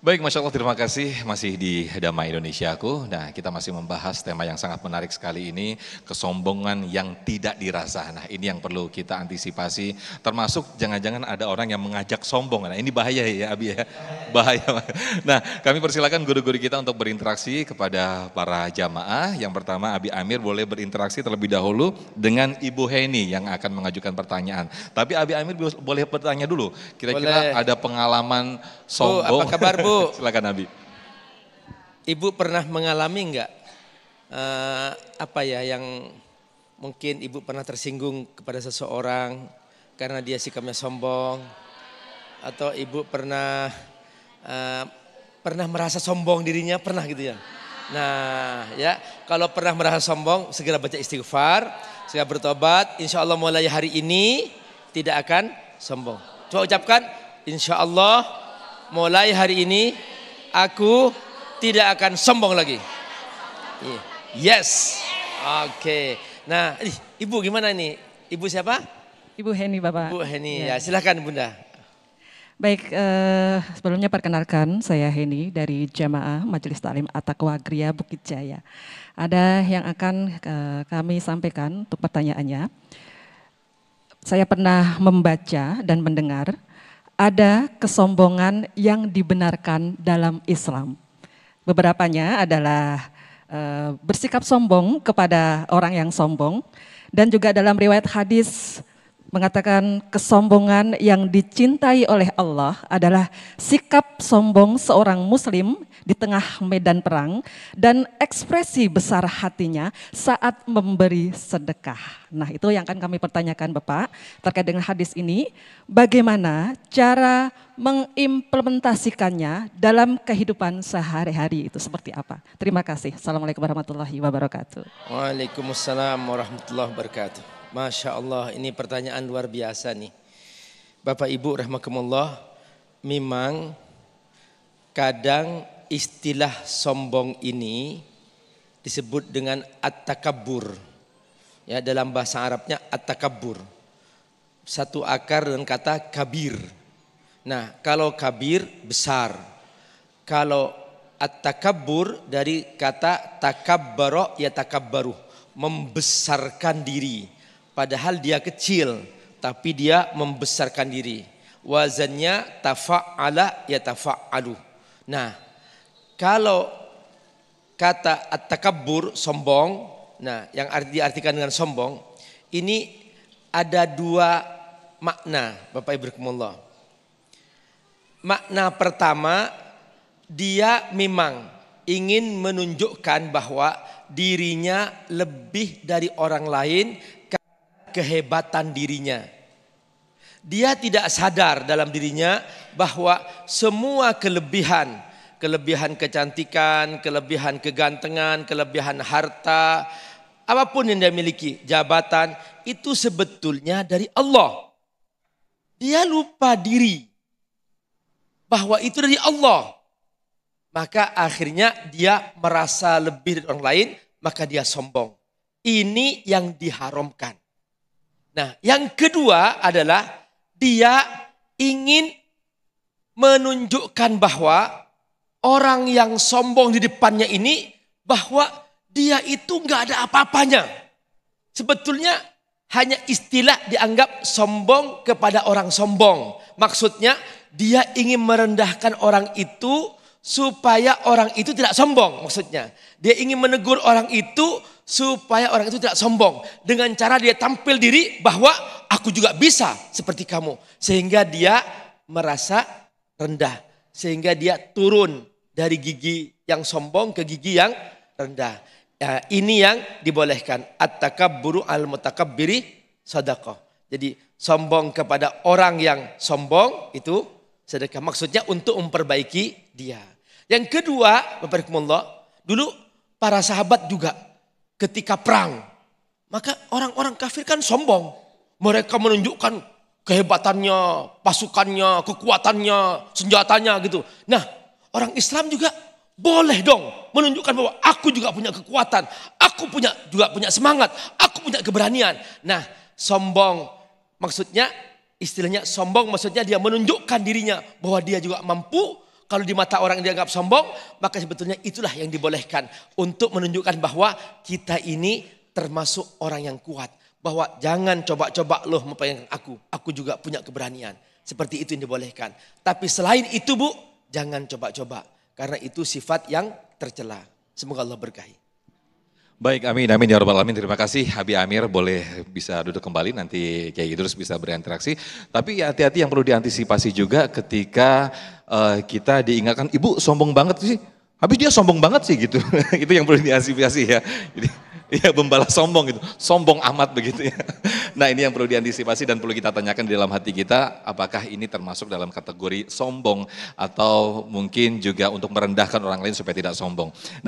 Baik, Masya Allah, terima kasih masih di Damai Indonesiaku. Nah, kita masih membahas tema yang sangat menarik sekali ini, kesombongan yang tidak dirasa. Nah, ini yang perlu kita antisipasi, termasuk jangan-jangan ada orang yang mengajak sombong. Nah, ini bahaya ya Abi ya, bahaya. Nah, kami persilakan guru-guru kita untuk berinteraksi kepada para jamaah. Yang pertama, Abi Amir boleh berinteraksi terlebih dahulu dengan Ibu Heni yang akan mengajukan pertanyaan. Tapi Abi Amir boleh bertanya dulu, kira-kira ada pengalaman sombong. Bu, apa kabar Bu? Silakan Nabi. Ibu pernah mengalami enggak yang mungkin ibu pernah tersinggung kepada seseorang karena dia sikapnya sombong, atau ibu pernah merasa sombong dirinya, pernah gitu ya? Nah ya, kalau pernah merasa sombong segera baca istighfar, segera bertobat, insya Allah mulai hari ini tidak akan sombong. Coba ucapkan, insya Allah mulai hari ini aku tidak akan sombong lagi. Yes. Oke. Nah, Ibu gimana nih? Ibu siapa? Ibu Heni, Bapak. Bu Heni, ya silakan Bunda. Baik, sebelumnya perkenalkan saya Heni dari Jamaah Majelis Taklim At-Taqwa Gria Bukit Jaya. Ada yang akan kami sampaikan untuk pertanyaannya. Saya pernah membaca dan mendengar ada kesombongan yang dibenarkan dalam Islam. Beberapanya adalah bersikap sombong kepada orang yang sombong, dan juga dalam riwayat hadis mengatakan kesombongan yang dicintai oleh Allah adalah sikap sombong seorang muslim di tengah medan perang dan ekspresi besar hatinya saat memberi sedekah. Nah, itu yang akan kami pertanyakan Bapak terkait dengan hadis ini. Bagaimana cara mengimplementasikannya dalam kehidupan sehari-hari itu seperti apa? Terima kasih. Assalamualaikum warahmatullahi wabarakatuh. Waalaikumsalam warahmatullahi wabarakatuh. Masya Allah, ini pertanyaan luar biasa nih. Bapak Ibu rahimakumullah, memang kadang istilah sombong ini disebut dengan at-takabbur. Ya, dalam bahasa Arabnya at-takabbur. Satu akar dengan kata kabir. Nah, kalau kabir besar. Kalau at-takabbur dari kata takabbara ya takabbaru, membesarkan diri. Padahal dia kecil, tapi dia membesarkan diri. Wazannya tafa'ala ya tafa'alu. Nah, kalau kata at-takabbur, sombong, nah yang diartikan dengan sombong, ini ada dua makna Bapak Ibu rahimakumullah. Makna pertama, dia memang ingin menunjukkan bahwa dirinya lebih dari orang lain, kehebatan dirinya. Dia tidak sadar dalam dirinya bahwa semua kelebihan kecantikan, kelebihan kegantengan, kelebihan harta, apapun yang dia miliki, jabatan, itu sebetulnya dari Allah. Dia lupa diri bahwa itu dari Allah. Maka akhirnya dia merasa lebih dari orang lain, maka dia sombong. Ini yang diharamkan. Nah, yang kedua adalah dia ingin menunjukkan bahwa orang yang sombong di depannya ini, bahwa dia itu nggak ada apa-apanya. Sebetulnya hanya istilah dianggap sombong kepada orang sombong. Maksudnya dia ingin merendahkan orang itu supaya orang itu tidak sombong. Maksudnya dia ingin menegur orang itu supaya orang itu tidak sombong. Dengan cara dia tampil diri bahwa aku juga bisa seperti kamu. Sehingga dia merasa rendah. Sehingga dia turun dari gigi yang sombong ke gigi yang rendah. Ya, ini yang dibolehkan. At-takabburu al-mutakabbiri sadaqah. Jadi sombong kepada orang yang sombong itu sedekah. Maksudnya untuk memperbaiki dia. Yang kedua, Bapak Rahimakumullah, dulu para sahabat juga ketika perang, maka orang-orang kafir kan sombong. Mereka menunjukkan kehebatannya, pasukannya, kekuatannya, senjatanya gitu. Nah, orang Islam juga boleh dong menunjukkan bahwa aku juga punya kekuatan, aku juga punya semangat, aku punya keberanian. Nah, sombong maksudnya, istilahnya sombong maksudnya dia menunjukkan dirinya bahwa dia juga mampu. Kalau di mata orang dianggap sombong, maka sebetulnya itulah yang dibolehkan untuk menunjukkan bahwa kita ini termasuk orang yang kuat. Bahwa jangan coba-coba loh mempengaruhi aku juga punya keberanian. Seperti itu yang dibolehkan. Tapi selain itu Bu, jangan coba-coba. Karena itu sifat yang tercela. Semoga Allah berkahi. Baik, amin, amin ya rabbal alamin. Terima kasih Habib Amir, boleh bisa duduk kembali, nanti Kiai Idrus bisa berinteraksi. Tapi hati-hati yang perlu diantisipasi juga ketika kita diingatkan, ibu sombong banget sih, habis dia sombong banget sih gitu. Itu yang perlu diantisipasi ya. Jadi, ya membalas sombong gitu, sombong amat begitu ya. Nah ini yang perlu diantisipasi dan perlu kita tanyakan di dalam hati kita, apakah ini termasuk dalam kategori sombong atau mungkin juga untuk merendahkan orang lain supaya tidak sombong. Nah,